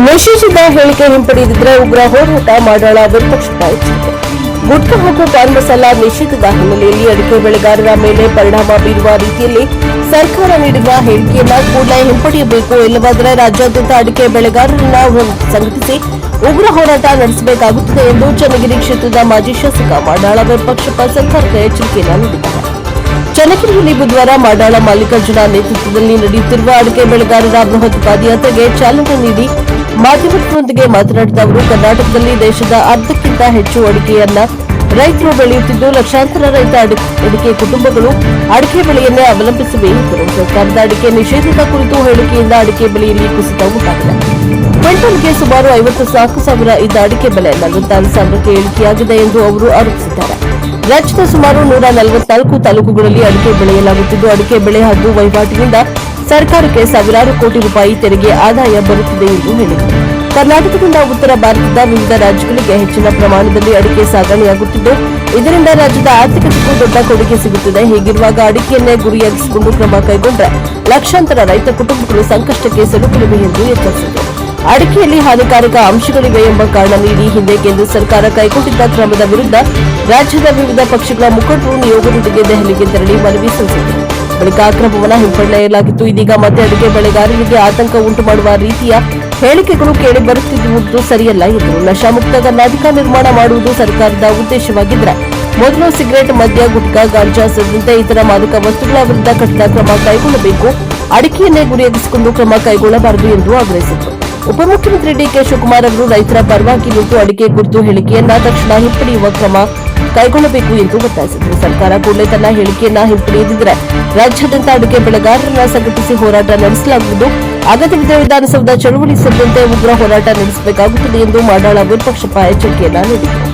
ನಿಷೇಧಿತ ಹೇಳಿಕೆ ಹಿಂಪಡೆದಿದ್ದರೆ ಉಗ್ರ ಹೋರಾಟ ಮಾಡೋಣ ವಿಪಕ್ಷದ ಎಚ್ಚರಿಕೆ. ಗುಟ್ಕಾ ಹಾಗೂ ಪಾನ್ ಮಸಾಲ ನಿಷೇಧದ ಹಿನ್ನೆಲೆಯಲ್ಲಿ ಅಡಿಕೆ ಬೆಳೆಗಾರರ ಮೇಲೆ ಪರಿಣಾಮ ಬೀರುವ ರೀತಿಯಲ್ಲಿ ಸರ್ಕಾರ ನೀಡಿರುವ ಹೇಳಿಕೆಯನ್ನು ಕೂಡಲೇ ಹಿಂಪಡೆಯಬೇಕು, ಇಲ್ಲವಾದರೆ ರಾಜ್ಯಾದ್ಯಂತ ಅಡಿಕೆ ಬೆಳೆಗಾರರನ್ನ ಸಂಘಟಿಸಿ ಉಗ್ರ ಹೋರಾಟ ನಡೆಸಬೇಕಾಗುತ್ತದೆ ಎಂದು ಚನ್ನಗಿರಿ ಕ್ಷೇತ್ರದ ಮಾಜಿ ಶಾಸಕ ಮಾಡಾಳ ವಿಪಕ್ಷ ಸರ್ಕಾರಕ್ಕೆ ಎಚ್ಚರಿಕೆಯನ್ನು ನೀಡಿದ್ದಾರೆ. ಚನ್ನಗಿರಿಯಲ್ಲಿ ಬುಧವಾರ ಮಾಡಾಳ ಮಲ್ಲಿಕಾರ್ಜುನ ನೇತೃತ್ವದಲ್ಲಿ ನಡೆಯುತ್ತಿರುವ ಅಡಿಕೆ ಬೆಳೆಗಾರರ ಬೃಹತ್ ಪಾದಯಾತ್ರೆಗೆ ಚಾಲನೆ ನೀಡಿ ಮಾಧ್ಯಮದೊಂದಿಗೆ ಮಾತನಾಡಿದ ಅವರು, ಕರ್ನಾಟಕದಲ್ಲಿ ದೇಶದ ಅರ್ಧಕ್ಕಿಂತ ಹೆಚ್ಚು ಅಡಿಕೆಯನ್ನ ರೈತರು ಬೆಳೆಯುತ್ತಿದ್ದು, ಲಕ್ಷಾಂತರ ರೈತ ಅಡಿಕೆ ಕುಟುಂಬಗಳು ಅಡಿಕೆ ಬೆಳೆಯನ್ನೇ ಅವಲಂಬಿಸಿವೆ ಎಂದರು. ಸರ್ಕಾರದ ಅಡಿಕೆ ನಿಷೇಧದ ಕುರಿತು ಹೇಳಿಕೆಯಿಂದ ಅಡಿಕೆ ಬೆಲೆಯಲ್ಲಿ ಕುಸಿತ ಉಂಟಾಗಿದೆ. ಕ್ವಿಂಟಲ್ಗೆ ಸುಮಾರು 54,000 ಇದ್ದ ಅಡಿಕೆ ಬೆಲೆ 46,000ಕ್ಕೆ ಇಳಿಕೆಯಾಗಿದೆ ಎಂದು ಅವರು ಆರೋಪಿಸಿದ್ದಾರೆ. ರಾಜ್ಯದ ಸುಮಾರು 144 ತಾಲೂಕುಗಳಲ್ಲಿ ಅಡಿಕೆ ಬೆಳೆಯಲಾಗುತ್ತಿದ್ದು, ಅಡಿಕೆ ಬೆಳೆ ಹಾಗೂ ವಹಿವಾಟಿನಿಂದ ಸರ್ಕಾರಕ್ಕೆ ಸಾವಿರಾರು ಕೋಟಿ ರೂಪಾಯಿ ತೆರಿಗೆ ಆದಾಯ ಬರುತ್ತಿದೆ ಎಂದು ಹೇಳಿದರು. ಕರ್ನಾಟಕದಿಂದ ಉತ್ತರ ಭಾರತದ ವಿವಿಧ ರಾಜ್ಯಗಳಿಗೆ ಹೆಚ್ಚಿನ ಪ್ರಮಾಣದಲ್ಲಿ ಅಡಿಕೆ ಸಾಗಣೆಯಾಗುತ್ತಿದ್ದು, ಇದರಿಂದ ರಾಜ್ಯದ ಆರ್ಥಿಕತೆಗೂ ದೊಡ್ಡ ಕೊಡುಗೆ ಸಿಗುತ್ತಿದೆ. ಹೀಗಿರುವಾಗ ಅಡಿಕೆಯನ್ನೇ ಗುರಿಯಾಗಿಸಿಕೊಂಡು ಕ್ರಮ ಕೈಗೊಂಡರೆ ಲಕ್ಷಾಂತರ ರೈತ ಕುಟುಂಬಗಳು ಸಂಕಷ್ಟಕ್ಕೆ ಸಿಲುಕಲಿವೆ ಎಂದು ಎಚ್ಚರಿಸಿದರು. ಅಡಿಕೆಯಲ್ಲಿ ಹಾನಿಕಾರಕ ಅಂಶಗಳಿವೆ ಎಂಬ ಕಾರಣ ನೀಡಿ ಹಿಂದೆ ಕೇಂದ್ರ ಸರ್ಕಾರ ಕೈಗೊಂಡಿದ್ದ ಕ್ರಮದ ವಿರುದ್ಧ ರಾಜ್ಯದ ವಿವಿಧ ಪಕ್ಷಗಳ ಮುಖಂಡರು ನಿಯೋಗದೊಂದಿಗೆ ದೆಹಲಿಗೆ ತೆರಳಿ ಮನವಿ ಸಲ್ಲಿಸಿದರು. ಬಳಿಕ ಕ್ರಮವನ್ನು ಹಿಂಪಡೆಯಲಾಗಿತ್ತು. ಇದೀಗ ಮತ್ತೆ ಅಡಿಕೆ ಬೆಳೆಗಾರರಿಗೆ ಆತಂಕ ಉಂಟು ಮಾಡುವ ರೀತಿಯ ಹೇಳಿಕೆಗಳು ಕೇಳಿ ಬರುತ್ತಿರುವುದು ಸರಿಯಲ್ಲ ಎಂದರು. ನಶಾಮುಕ್ತ ಕರ್ನಾಟಕ ನಿರ್ಮಾಣ ಮಾಡುವುದು ಸರ್ಕಾರದ ಉದ್ದೇಶವಾಗಿದ್ದರೆ ಮೊದಲು ಸಿಗರೆಟ್, ಮದ್ಯ, ಗುಟ್ಕಾ, ಗಾಂಜಾ ಸೇರಿದಂತೆ ಇತರ ಮಾದಕ ವಸ್ತುಗಳ ವಿರುದ್ಧ ಕಠಿಣ ಕ್ರಮ ಕೈಗೊಳ್ಳಬೇಕು. ಅಡಿಕೆಯನ್ನೇ ಗುರಿಯಾಗಿಸಿಕೊಂಡು ಕ್ರಮ ಕೈಗೊಳ್ಳಬಾರದು ಎಂದು ಆಗ್ರಹಿಸಿದರು. ಉಪಮುಖ್ಯಮಂತ್ರಿ ಡಿಕೆ ಶಿವಕುಮಾರ್ ಅವರು ರೈತರ ಪರವಾಗಿ ನಿಂತು ಅಡಿಕೆ ಕುರಿತು ಹೇಳಿಕೆಯನ್ನ ತಕ್ಷಣ ಹಿಂಪಡೆಯುವ ಕ್ರಮ ಕೈಗೊಳ್ಳಬೇಕು ಎಂದು ಒತ್ತಾಯಿಸಿದರು. ಸರ್ಕಾರ ಕೂಡಲೇ ತನ್ನ ಹೇಳಿಕೆಯನ್ನ ಹಿಂಪಡೆಯದಿದ್ದರೆ ರಾಜ್ಯಾದ್ಯಂತ ಅಡಿಕೆ ಬೆಳೆಗಾರರನ್ನ ಸಂಘಟಿಸಿ ಹೋರಾಟ ನಡೆಸಲಾಗುವುದು. ಅಗತ್ಯವಿದ್ದರೆ ವಿಧಾನಸೌಧ ಚಳವಳಿ ಸೇರಿದಂತೆ ಉಗ್ರ ಹೋರಾಟ ನಡೆಸಬೇಕಾಗುತ್ತದೆ ಎಂದು ಮಾಡಾಳ ವಿಪಕ್ಷ ಎಚ್ಚರಿಕೆಯನ್ನ ನೀಡಿದರು.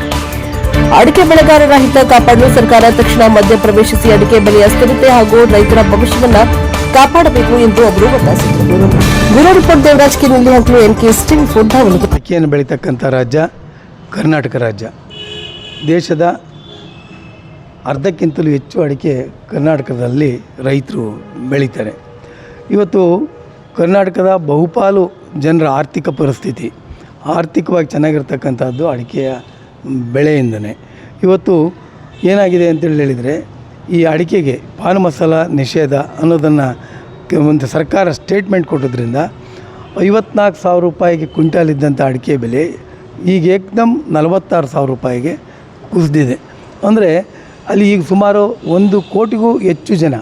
ಅಡಿಕೆ ಬೆಳೆಗಾರರ ಹಿತ ಕಾಪಾಡಲು ಸರ್ಕಾರ ತಕ್ಷಣ ಮಧ್ಯ ಪ್ರವೇಶಿಸಿ ಅಡಿಕೆ ಬೆಲೆಯ ಸ್ಥಿರತೆ ಹಾಗೂ ರೈತರ ಭವಿಷ್ಯವನ್ನ ಕಾಪಾಡಬೇಕು ಎಂದು ಅವರು ಒತ್ತಾಯಿಸಿದರು. ಬ್ಯೂರೋ ರಿಪೋರ್ಟ್ ದೇವರಾಜ್ ಕೆ ನಿಲ್ಲಿ ಹಂಕಲು ಎನ್ಕೆಎಸ್ ಟಿವಿ 4 ದಾವಣಗೆರೆ. ಅಡಿಕೆಯನ್ನು ಬೆಳೀತಕ್ಕಂಥ ರಾಜ್ಯ ಕರ್ನಾಟಕ ರಾಜ್ಯ. ದೇಶದ ಅರ್ಧಕ್ಕಿಂತಲೂ ಹೆಚ್ಚು ಅಡಿಕೆ ಕರ್ನಾಟಕದಲ್ಲಿ ರೈತರು ಬೆಳೀತಾರೆ. ಇವತ್ತು ಕರ್ನಾಟಕದ ಬಹುಪಾಲು ಜನರ ಆರ್ಥಿಕ ಪರಿಸ್ಥಿತಿ ಆರ್ಥಿಕವಾಗಿ ಚೆನ್ನಾಗಿರ್ತಕ್ಕಂಥದ್ದು ಅಡಿಕೆಯ ಬೆಳೆಯಿಂದನೇ. ಇವತ್ತು ಏನಾಗಿದೆ ಅಂತೇಳಿ ಹೇಳಿದರೆ, ಈ ಅಡಿಕೆಗೆ ಪಾನ್ ಮಸಾಲ ನಿಷೇಧ ಅನ್ನೋದನ್ನು ಒಂದು ಸರ್ಕಾರ ಸ್ಟೇಟ್ಮೆಂಟ್ ಕೊಟ್ಟೋದ್ರಿಂದ 54,000 ರೂಪಾಯಿಗೆ ಕ್ವಿಂಟಾಲ್ ಇದ್ದಂಥ ಅಡಿಕೆ ಬೆಲೆ ಈಗ ಏಕದಮ್ 46,000 ರೂಪಾಯಿಗೆ ಕುಸಿದಿದೆ. ಅಂದರೆ ಅಲ್ಲಿ ಈಗ ಸುಮಾರು 1 ಕೋಟಿಗೂ ಹೆಚ್ಚು ಜನ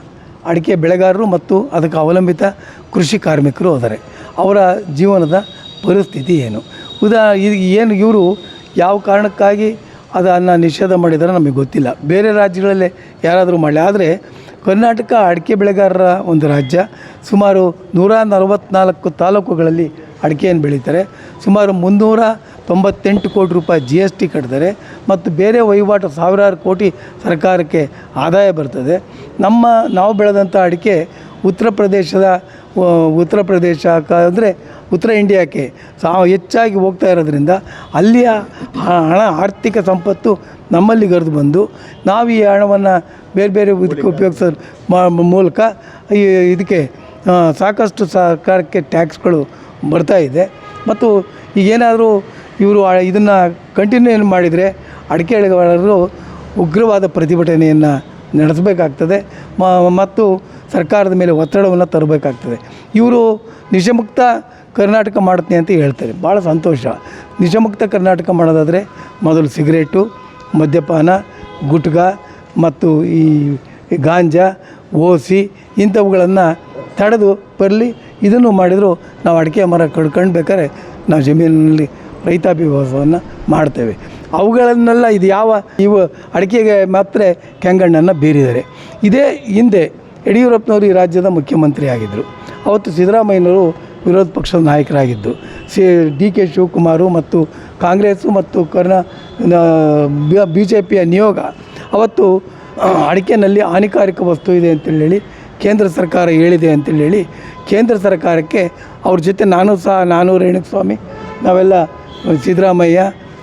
ಅಡಿಕೆ ಬೆಳೆಗಾರರು ಮತ್ತು ಅದಕ್ಕೆ ಅವಲಂಬಿತ ಕೃಷಿ ಕಾರ್ಮಿಕರು ಇದ್ದಾರೆ. ಅವರ ಜೀವನದ ಪರಿಸ್ಥಿತಿ ಏನು ಏನು ಇವರು ಯಾವ ಕಾರಣಕ್ಕಾಗಿ ಅದನ್ನು ನಿಷೇಧ ಮಾಡಿದರೆ ನಮಗೆ ಗೊತ್ತಿಲ್ಲ. ಬೇರೆ ರಾಜ್ಯಗಳಲ್ಲೇ ಯಾರಾದರೂ ಮಾಡಲಿ, ಆದರೆ ಕರ್ನಾಟಕ ಅಡಿಕೆ ಬೆಳೆಗಾರರ ಒಂದು ರಾಜ್ಯ. ಸುಮಾರು 144 ತಾಲೂಕುಗಳಲ್ಲಿ ಅಡಿಕೆಯನ್ನು ಬೆಳೀತಾರೆ. ಸುಮಾರು 398 ಕೋಟಿ ರೂಪಾಯಿ GST ಕಟ್ತಾರೆ ಮತ್ತು ಬೇರೆ ವಹಿವಾಟು ಸಾವಿರಾರು ಕೋಟಿ ಸರ್ಕಾರಕ್ಕೆ ಆದಾಯ ಬರ್ತದೆ. ನಾವು ಬೆಳೆದಂಥ ಅಡಿಕೆ ಉತ್ತರ ಪ್ರದೇಶ ಅಂದರೆ ಉತ್ತರ ಇಂಡಿಯಾಕ್ಕೆ ಹೆಚ್ಚಾಗಿ ಹೋಗ್ತಾ ಇರೋದ್ರಿಂದ ಅಲ್ಲಿಯ ಆರ್ಥಿಕ ಸಂಪತ್ತು ನಮ್ಮಲ್ಲಿ ಗರಿದು ಬಂದು ನಾವು ಈ ಹಣವನ್ನು ಬೇರೆ ಬೇರೆ ಇದಕ್ಕೆ ಉಪಯೋಗಿಸೋ ಮೂಲಕ ಇದಕ್ಕೆ ಸಾಕಷ್ಟು ಸರ್ಕಾರಕ್ಕೆ ಟ್ಯಾಕ್ಸ್ಗಳು ಬರ್ತಾಯಿದೆ. ಮತ್ತು ಈಗೇನಾದರೂ ಇವರು ಇದನ್ನು ಕಂಟಿನ್ಯೂ ಮಾಡಿದರೆ ಅಡಿಕೆ ಬೆಳೆಗಾರರು ಉಗ್ರವಾದ ಪ್ರತಿಭಟನೆಯನ್ನು ನಡೆಸಬೇಕಾಗ್ತದೆ ಮತ್ತು ಸರ್ಕಾರದ ಮೇಲೆ ಒತ್ತಡವನ್ನು ತರಬೇಕಾಗ್ತದೆ. ಇವರು ನಿಷೇಧಮುಕ್ತ ಕರ್ನಾಟಕ ಮಾಡ್ತೀನಿ ಅಂತ ಹೇಳ್ತಾರೆ, ಭಾಳ ಸಂತೋಷ. ನಿಷೇಧಮುಕ್ತ ಕರ್ನಾಟಕ ಮಾಡೋದಾದರೆ ಮೊದಲು ಸಿಗರೇಟು, ಮದ್ಯಪಾನ, ಗುಟ್ಕಾ ಮತ್ತು ಈ ಗಾಂಜಾ, ಓಸಿ ಇಂಥವುಗಳನ್ನು ತಡೆದು ಬರಲಿ. ಇದನ್ನು ಮಾಡಿದರೂ ನಾವು ಅಡಿಕೆ ಮರ ಕಡ್ಕೊಂಡು ನಾವು ಜಮೀನಿನಲ್ಲಿ ರೈತಾಪಿ ವ್ಯವಸ್ಥೆಯನ್ನು ಮಾಡ್ತೇವೆ. ಅವುಗಳನ್ನೆಲ್ಲ ಇವು ಅಡಿಕೆಗೆ ಮಾತ್ರ ಕೆಂಗಣ್ಣನ್ನು ಬೀರಿದ್ದಾರೆ. ಇದೇ ಹಿಂದೆ ಯಡಿಯೂರಪ್ಪನವರು ಈ ರಾಜ್ಯದ ಮುಖ್ಯಮಂತ್ರಿ ಆಗಿದ್ದರು. ಅವತ್ತು ಸಿದ್ದರಾಮಯ್ಯನವರು ವಿರೋಧ ಪಕ್ಷದ ನಾಯಕರಾಗಿದ್ದು, DK ಶಿವಕುಮಾರು ಮತ್ತು ಕಾಂಗ್ರೆಸ್ಸು ಮತ್ತು BJPಯ ನಿಯೋಗ ಅವತ್ತು ಅಡಿಕೆನಲ್ಲಿ ಹಾನಿಕಾರಕ ವಸ್ತು ಇದೆ ಅಂತೇಳಿ ಕೇಂದ್ರ ಸರ್ಕಾರ ಹೇಳಿದೆ ಅಂತೇಳಿ ಕೇಂದ್ರ ಸರ್ಕಾರಕ್ಕೆ ಅವ್ರ ಜೊತೆ ನಾನು ರೇಣುಸ್ವಾಮಿ ನಾವೆಲ್ಲ ಸಿದ್ದರಾಮಯ್ಯ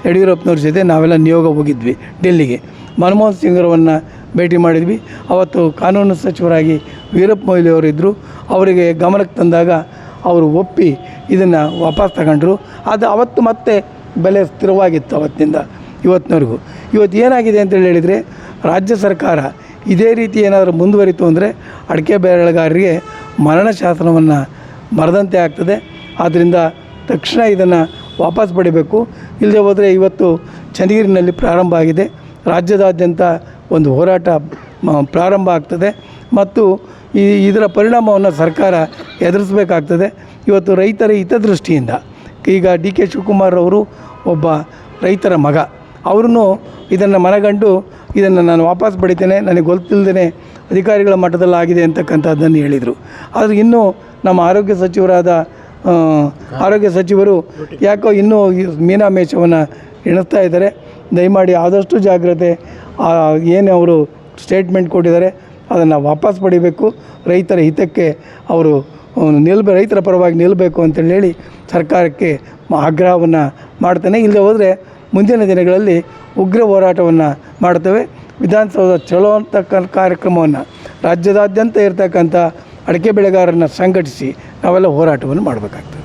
ಯಡಿಯೂರಪ್ಪನವ್ರ ಜೊತೆ ನಾವೆಲ್ಲ ನಿಯೋಗ ಹೋಗಿದ್ವಿ ಡೆಲ್ಲಿಗೆ. ಮನಮೋಹನ್ ಸಿಂಗ್ರವನ್ನು ಭೇಟಿ ಮಾಡಿದ್ವಿ. ಅವತ್ತು ಕಾನೂನು ಸಚಿವರಾಗಿ ವೀರಪ್ಪ ಮೊಯ್ಲಿ ಅವರಿದ್ದರು. ಅವರಿಗೆ ಗಮನಕ್ಕೆ ತಂದಾಗ ಅವರು ಒಪ್ಪಿ ಇದನ್ನು ವಾಪಸ್ ತಗೊಂಡ್ರು. ಅದು ಅವತ್ತು ಮತ್ತೆ ಬೆಲೆ ಸ್ಥಿರವಾಗಿತ್ತು ಅವತ್ತಿನಿಂದ ಇವತ್ತಿನವರೆಗೂ. ಇವತ್ತು ಏನಾಗಿದೆ ಅಂತೇಳಿ ಹೇಳಿದರೆ, ರಾಜ್ಯ ಸರ್ಕಾರ ಇದೇ ರೀತಿ ಏನಾದರೂ ಮುಂದುವರಿತು ಅಂದರೆ ಅಡಿಕೆ ಬೆಳೆಗಾರರಿಗೆ ಮರಣ ಶಾಸನವನ್ನು ಬರೆದಂತೆ ಆಗ್ತದೆ. ಆದ್ದರಿಂದ ತಕ್ಷಣ ಇದನ್ನು ವಾಪಸ್ ಪಡಿಬೇಕು. ಇಲ್ಲದೆ ಹೋದರೆ ಇವತ್ತು ಚನ್ನಗಿರಿನಲ್ಲಿ ಪ್ರಾರಂಭ ಆಗಿದೆ, ರಾಜ್ಯದಾದ್ಯಂತ ಒಂದು ಹೋರಾಟ ಪ್ರಾರಂಭ ಆಗ್ತದೆ ಮತ್ತು ಇದರ ಪರಿಣಾಮವನ್ನು ಸರ್ಕಾರ ಎದುರಿಸಬೇಕಾಗ್ತದೆ. ಇವತ್ತು ರೈತರ ಹಿತದೃಷ್ಟಿಯಿಂದ ಈಗ ಡಿ ಕೆ ಶಿವಕುಮಾರ್ ಅವರು ಒಬ್ಬ ರೈತರ ಮಗ, ಅವ್ರೂ ಇದನ್ನು ಮನಗಂಡು ಇದನ್ನು ನಾನು ವಾಪಸ್ ಪಡಿತೇನೆ, ನನಗೆ ಗೊತ್ತಿಲ್ಲದೇ ಅಧಿಕಾರಿಗಳ ಮಟ್ಟದಲ್ಲಿ ಆಗಿದೆ ಅಂತಕ್ಕಂಥದ್ದನ್ನು ಹೇಳಿದರು. ಆದರೆ ಇನ್ನೂ ನಮ್ಮ ಆರೋಗ್ಯ ಸಚಿವರು ಯಾಕೋ ಇನ್ನೂ ಮೀನಾಮೇಷವನ್ನು ಎಣಿಸ್ತಾ ಇದ್ದಾರೆ. ದಯಮಾಡಿ ಆದಷ್ಟು ಜಾಗ್ರತೆ, ಏನು ಅವರು ಸ್ಟೇಟ್ಮೆಂಟ್ ಕೊಟ್ಟಿದ್ದಾರೆ ಅದನ್ನು ವಾಪಸ್ ಪಡಿಬೇಕು. ರೈತರ ಹಿತಕ್ಕೆ ಅವರು ರೈತರ ಪರವಾಗಿ ನಿಲ್ಲಬೇಕು ಅಂತೇಳಿ ಹೇಳಿ ಸರ್ಕಾರಕ್ಕೆ ಆಗ್ರಹವನ್ನು ಮಾಡ್ತೇನೆ. ಇಲ್ಲದೆ ಹೋದರೆ ಮುಂದಿನ ದಿನಗಳಲ್ಲಿ ಉಗ್ರ ಹೋರಾಟವನ್ನು ಮಾಡ್ತೇವೆ. ವಿಧಾನಸೌಧ ಚಲೋ ಅಂತಕ್ಕ ಕಾರ್ಯಕ್ರಮವನ್ನು ರಾಜ್ಯದಾದ್ಯಂತ ಇರತಕ್ಕಂಥ ಅಡಿಕೆ ಬೆಳೆಗಾರರನ್ನು ಸಂಘಟಿಸಿ ನಾವೆಲ್ಲ ಹೋರಾಟವನ್ನು ಮಾಡಬೇಕಾಗ್ತದೆ.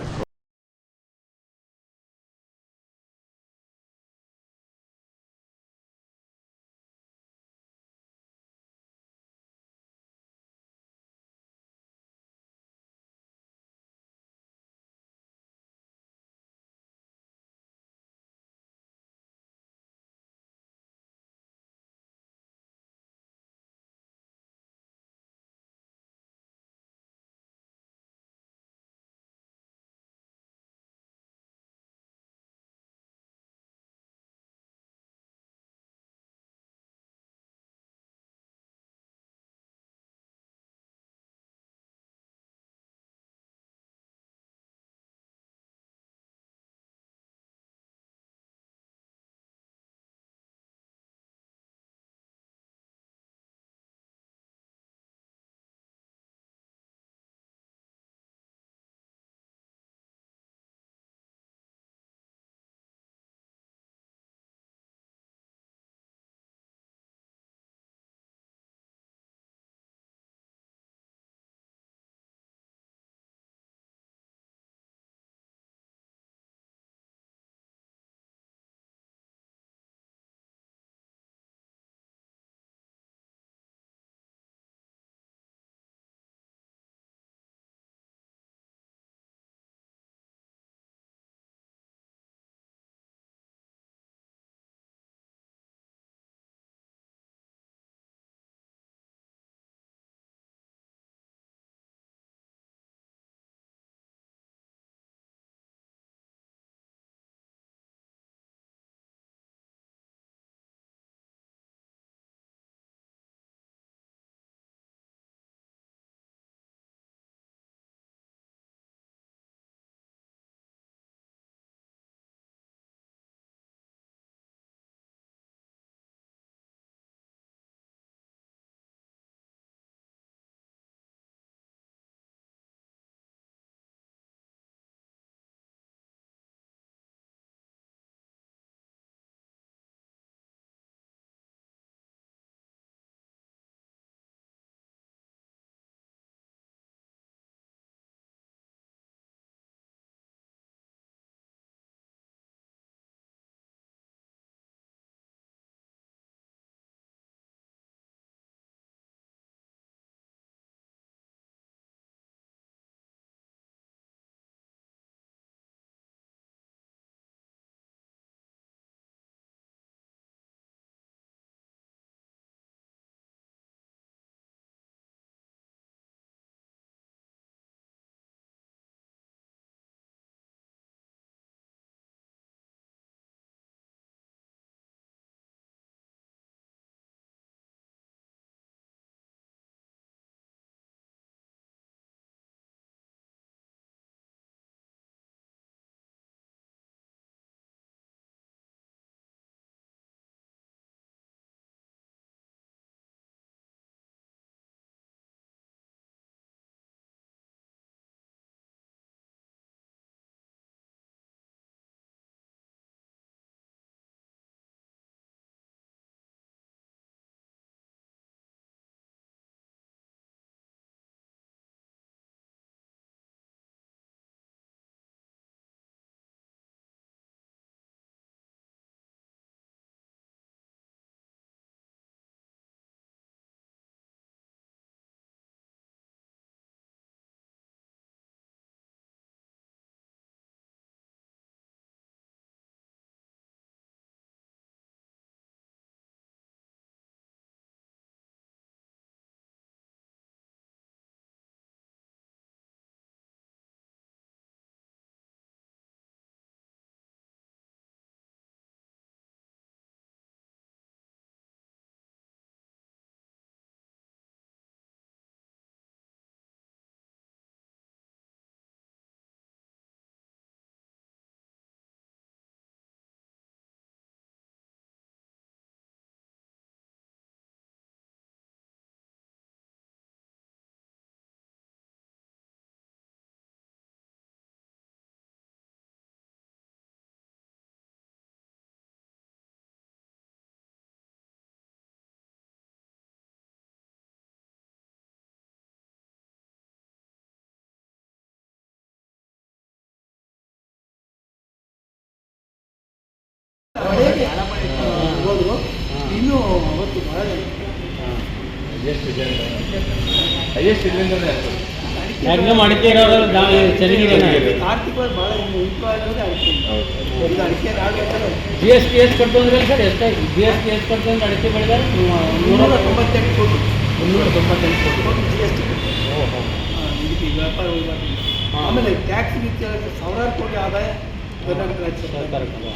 ಭಾಳ ಹೈಯೆಸ್ಟ್ ಇದರಿಂದ ಮ್ಯಾಕ್ಸಿಮಮ್ ಅಡಿಕೆ ಇರೋರು ಚೆನ್ನಾಗಿದೆ. ಆರ್ಥಿಕವಾಗಿ ಭಾಳ ಇಂಪ್ರೂವ್ ಆಗಿರೋದೇ ಅಡಿಕೆ. ಈಗ ಅಡಿಕೆ ನಾಡು ಜಿ ಎಸ್ ಟಿ ಎಷ್ಟು ಕೊಟ್ಟು ಅಂದ್ರೆ ಸರ್ ಎಷ್ಟಾಗಿ ಜಿ ಎಸ್ ಟಿ ಎಷ್ಟು ಕೊಟ್ಟು ಅಂದ್ರೆ ಅಡಿಕೆ ಬೆಳೆಗಾರ 198 ಕೋಟಿ 198 ಕೋಟಿ ಜಿ ಎಸ್ ಟಿ. ಇದಕ್ಕೆ ವ್ಯಾಪಾರ ವಹಿವಾಟು. ಆಮೇಲೆ ಟ್ಯಾಕ್ಸ್ ರೀತಿಯಾಗಿ ಸಾವಿರಾರು ಕೋಟಿ ಆದಾಯ ಕರ್ನಾಟಕ ರಾಜ್ಯ ಸರ್ಕಾರ. ಸರ್ಕಾರ